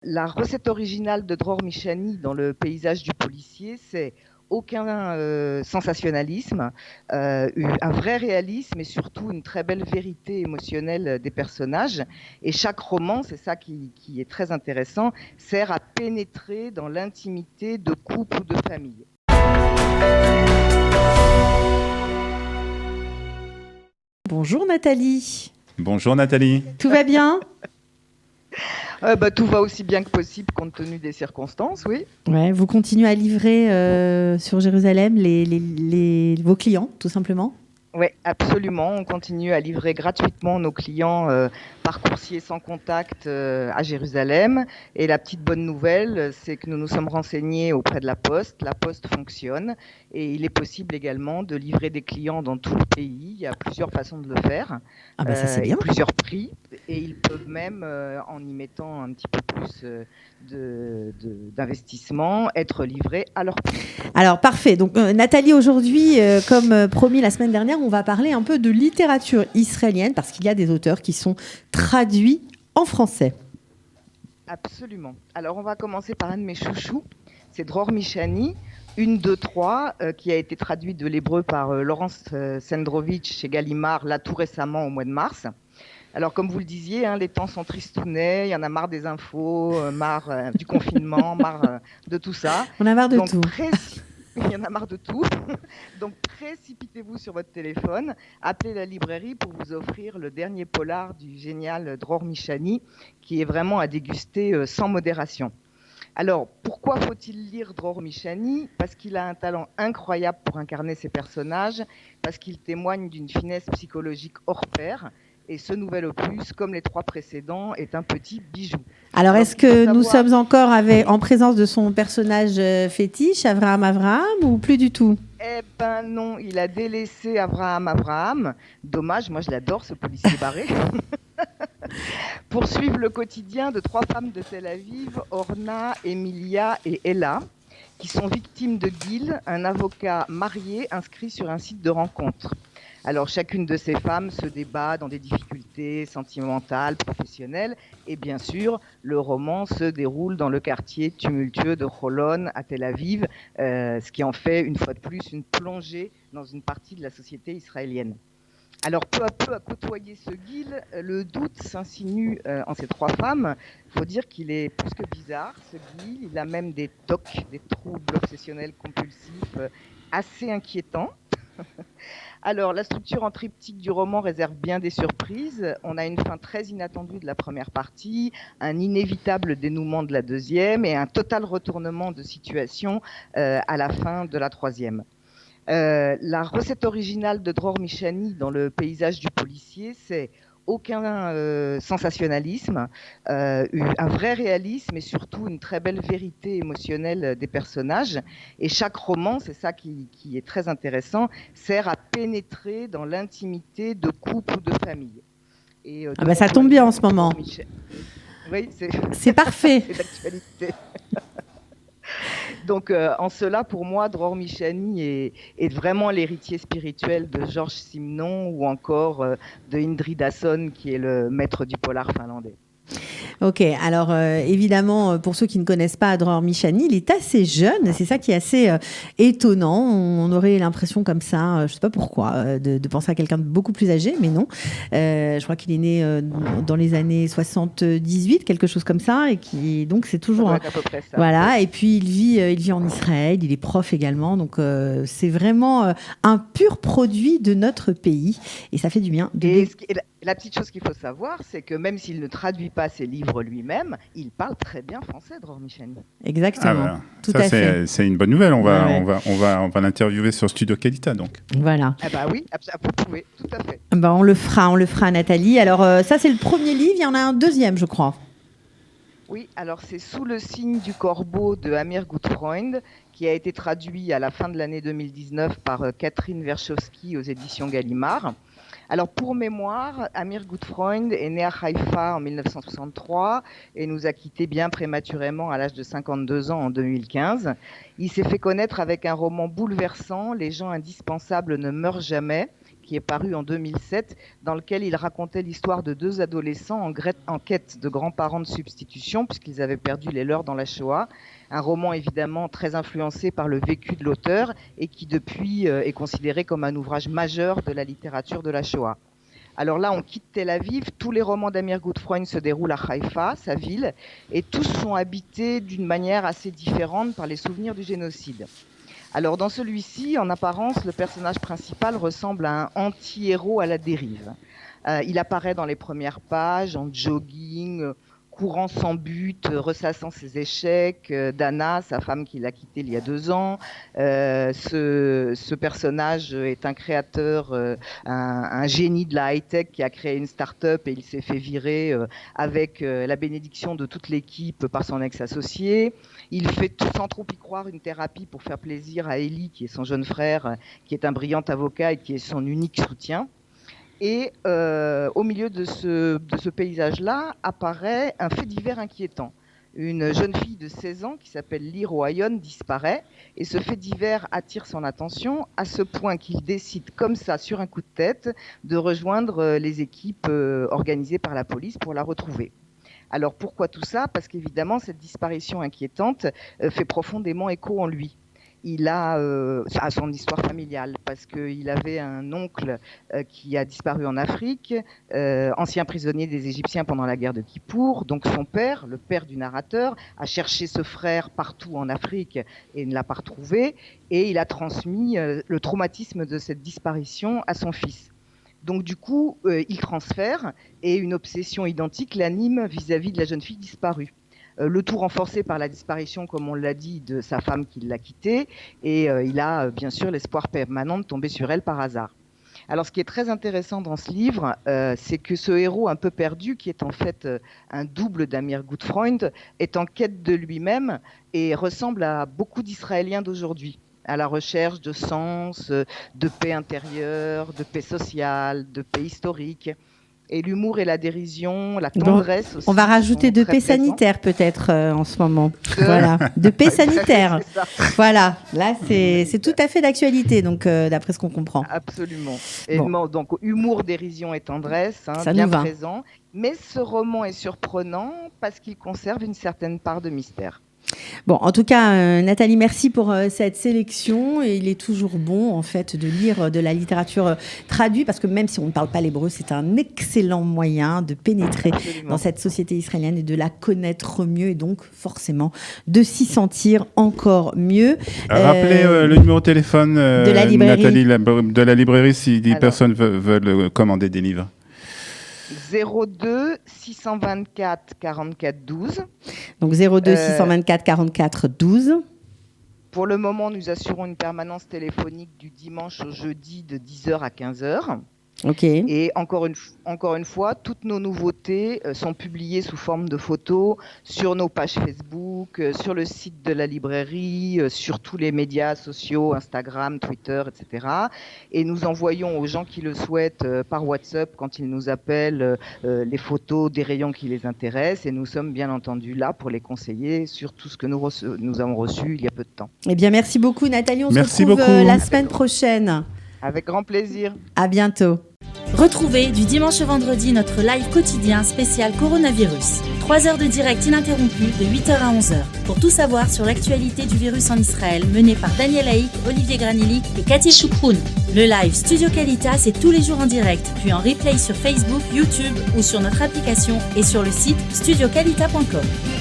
La recette originale de Dror Michani dans le paysage du policier, c'est aucun sensationnalisme, un vrai réalisme et surtout une très belle vérité émotionnelle des personnages. Et chaque roman, c'est ça qui est très intéressant, sert à pénétrer dans l'intimité de couple ou de famille. Bonjour Nathalie. Bonjour Nathalie. Tout va bien? Tout va aussi bien que possible compte tenu des circonstances, oui. Ouais, vous continuez à livrer sur Jérusalem vos clients, tout simplement? Oui, absolument. On continue à livrer gratuitement nos clients par coursier sans contact à Jérusalem. Et la petite bonne nouvelle, c'est que nous nous sommes renseignés auprès de la Poste. La Poste fonctionne et il est possible également de livrer des clients dans tout le pays. Il y a plusieurs façons de le faire Ah bah ça c'est et bien. plusieurs prix. Et ils peuvent même, en y mettant un petit peu plus d'investissement, être livrés à leur prix. Alors parfait. Donc Nathalie, aujourd'hui, comme promis la semaine dernière, on va parler un peu de littérature israélienne parce qu'il y a des auteurs qui sont traduits en français. Absolument. Alors, on va commencer par un de mes chouchous. C'est Dror Michani, 1, 2, 3, qui a été traduit de l'hébreu par Laurence Sendrovitch chez Gallimard, là tout récemment au mois de mars. Alors, comme vous le disiez, les temps sont tristounets, il y en a marre des infos, marre du confinement, marre de tout ça. On a marre de Donc, tout. il y en a marre de tout. Donc, précipitez-vous sur votre téléphone, appelez la librairie pour vous offrir le dernier polar du génial Dror Michani, qui est vraiment à déguster sans modération. Alors, pourquoi faut-il lire Dror Michani ? Parce qu'il a un talent incroyable pour incarner ses personnages, parce qu'il témoigne d'une finesse psychologique hors pair. Et ce nouvel opus, comme les 3 précédents, est un petit bijou. Alors est-ce que nous sommes encore en présence de son personnage fétiche, Avraham, ou plus du tout ? Eh ben non, il a délaissé Avraham. Dommage, moi je l'adore, ce policier barré. Pour suivre le quotidien de 3 femmes de Tel Aviv, Orna, Emilia et Ella, qui sont victimes de Gil, un avocat marié inscrit sur un site de rencontre. Alors chacune de ces femmes se débat dans des difficultés sentimentales, professionnelles, et bien sûr, le roman se déroule dans le quartier tumultueux de Holon à Tel Aviv, ce qui en fait une fois de plus une plongée dans une partie de la société israélienne. Alors, peu à peu, à côtoyer ce Gil, le doute s'insinue en ces 3 femmes. Il faut dire qu'il est plus que bizarre, ce Gil. Il a même des TOC, des troubles obsessionnels compulsifs, assez inquiétants. Alors, la structure en triptyque du roman réserve bien des surprises. On a une fin très inattendue de la première partie, un inévitable dénouement de la deuxième et un total retournement de situation à la fin de la troisième. La recette originale de Dror Michani dans le paysage du policier, c'est aucun sensationnalisme, un vrai réalisme et surtout une très belle vérité émotionnelle des personnages. Et chaque roman, c'est ça qui est très intéressant, sert à pénétrer dans l'intimité de couple ou de famille. Et, ça tombe bien en ce moment. Oui, c'est parfait. C'est d'actualité. Donc, en cela, pour moi, Dror Michani est vraiment l'héritier spirituel de Georges Simenon ou encore de Indrid Hasson, qui est le maître du polar finlandais. Ok, alors évidemment, pour ceux qui ne connaissent pas Dror Michani, il est assez jeune, c'est ça qui est assez étonnant. On aurait l'impression comme ça, je ne sais pas pourquoi, de penser à quelqu'un de beaucoup plus âgé, mais non. Je crois qu'il est né dans les années 78, quelque chose comme ça, et qui donc c'est toujours à peu près ça. Voilà. Et puis il vit en Israël, il est prof également, donc c'est vraiment un pur produit de notre pays, et ça fait du bien. La petite chose qu'il faut savoir, c'est que même s'il ne traduit pas ses livres lui-même, il parle très bien français, Dror Michani. Exactement. Tout à fait. C'est une bonne nouvelle. On va l'interviewer sur Studio Qualita, donc. Voilà. Oui, vous pouvez, tout à fait. On le fera, Nathalie. Alors ça, c'est le premier livre. Il y en a un deuxième, je crois. Oui, alors c'est Sous le signe du corbeau de Amir Gutfreund, qui a été traduit à la fin de l'année 2019 par Catherine Werschowski aux éditions Gallimard. Alors, pour mémoire, Amir Gutfreund est né à Haïfa en 1963 et nous a quittés bien prématurément à l'âge de 52 ans en 2015. Il s'est fait connaître avec un roman bouleversant, Les gens indispensables ne meurent jamais, qui est paru en 2007, dans lequel il racontait l'histoire de 2 adolescents en quête de grands-parents de substitution, puisqu'ils avaient perdu les leurs dans la Shoah. Un roman évidemment très influencé par le vécu de l'auteur et qui depuis est considéré comme un ouvrage majeur de la littérature de la Shoah. Alors là, on quitte Tel Aviv, tous les romans d'Amir Gutfreund se déroulent à Haïfa, sa ville, et tous sont habités d'une manière assez différente par les souvenirs du génocide. Alors dans celui-ci, en apparence, le personnage principal ressemble à un anti-héros à la dérive. Il apparaît dans les premières pages en jogging, courant sans but, ressassant ses échecs. Dana, sa femme qu'il a quittée il y a 2 ans. Ce personnage est un créateur, un génie de la high-tech qui a créé une start-up et il s'est fait virer avec la bénédiction de toute l'équipe par son ex-associé. Il fait sans trop y croire une thérapie pour faire plaisir à Eli, qui est son jeune frère, qui est un brillant avocat et qui est son unique soutien. Et au milieu de ce paysage-là apparaît un fait divers inquiétant. Une jeune fille de 16 ans qui s'appelle Lir Ohayon disparaît et ce fait divers attire son attention à ce point qu'il décide comme ça, sur un coup de tête, de rejoindre les équipes organisées par la police pour la retrouver. Alors pourquoi tout ça ? Parce qu'évidemment cette disparition inquiétante fait profondément écho en lui. Il a à son histoire familiale, parce qu'il avait un oncle qui a disparu en Afrique, ancien prisonnier des Égyptiens pendant la guerre de Kippour. Donc son père, le père du narrateur, a cherché ce frère partout en Afrique et ne l'a pas retrouvé. Et il a transmis le traumatisme de cette disparition à son fils. Donc du coup, il transfère et une obsession identique l'anime vis-à-vis de la jeune fille disparue. Le tout renforcé par la disparition, comme on l'a dit, de sa femme qui l'a quitté, et il a bien sûr l'espoir permanent de tomber sur elle par hasard. Alors ce qui est très intéressant dans ce livre, c'est que ce héros un peu perdu, qui est en fait un double d'Amir Gutfreund, est en quête de lui-même et ressemble à beaucoup d'Israéliens d'aujourd'hui, à la recherche de sens, de paix intérieure, de paix sociale, de paix historique. Et l'humour et la dérision, la tendresse aussi. On va rajouter de paix sanitaire peut-être en ce moment. Voilà, de paix sanitaire. Voilà, là c'est tout à fait d'actualité, donc d'après ce qu'on comprend. Absolument. Et donc humour, dérision et tendresse, bien présent. Mais ce roman est surprenant parce qu'il conserve une certaine part de mystère. Bon, en tout cas, Nathalie, merci pour cette sélection. Et il est toujours bon, en fait, de lire de la littérature traduite, parce que même si on ne parle pas l'hébreu, c'est un excellent moyen de pénétrer dans cette société israélienne et de la connaître mieux, et donc forcément de s'y sentir encore mieux. Rappelez le numéro de téléphone de la librairie. Nathalie, de la librairie, si des personnes veulent commander des livres. 02 624 44 12. Donc 02 624 44 12. Pour le moment, nous assurons une permanence téléphonique du dimanche au jeudi de 10h à 15h. Ok. Et encore une fois, toutes nos nouveautés sont publiées sous forme de photos sur nos pages Facebook, sur le site de la librairie, sur tous les médias sociaux, Instagram, Twitter, etc. Et nous envoyons aux gens qui le souhaitent par WhatsApp, quand ils nous appellent, les photos des rayons qui les intéressent. Et nous sommes bien entendu là pour les conseiller sur tout ce que nous avons reçu il y a peu de temps. Eh bien, merci beaucoup Nathalie. On se retrouve la semaine prochaine. Avec grand plaisir. À bientôt. Retrouvez du dimanche au vendredi notre live quotidien spécial coronavirus. 3 heures de direct ininterrompu de 8h à 11h. Pour tout savoir sur l'actualité du virus en Israël, mené par Daniel Haïk, Olivier Granillic et Cathy Choukroun. Le live Studio Kalita, c'est tous les jours en direct, puis en replay sur Facebook, YouTube ou sur notre application et sur le site studiokalita.com.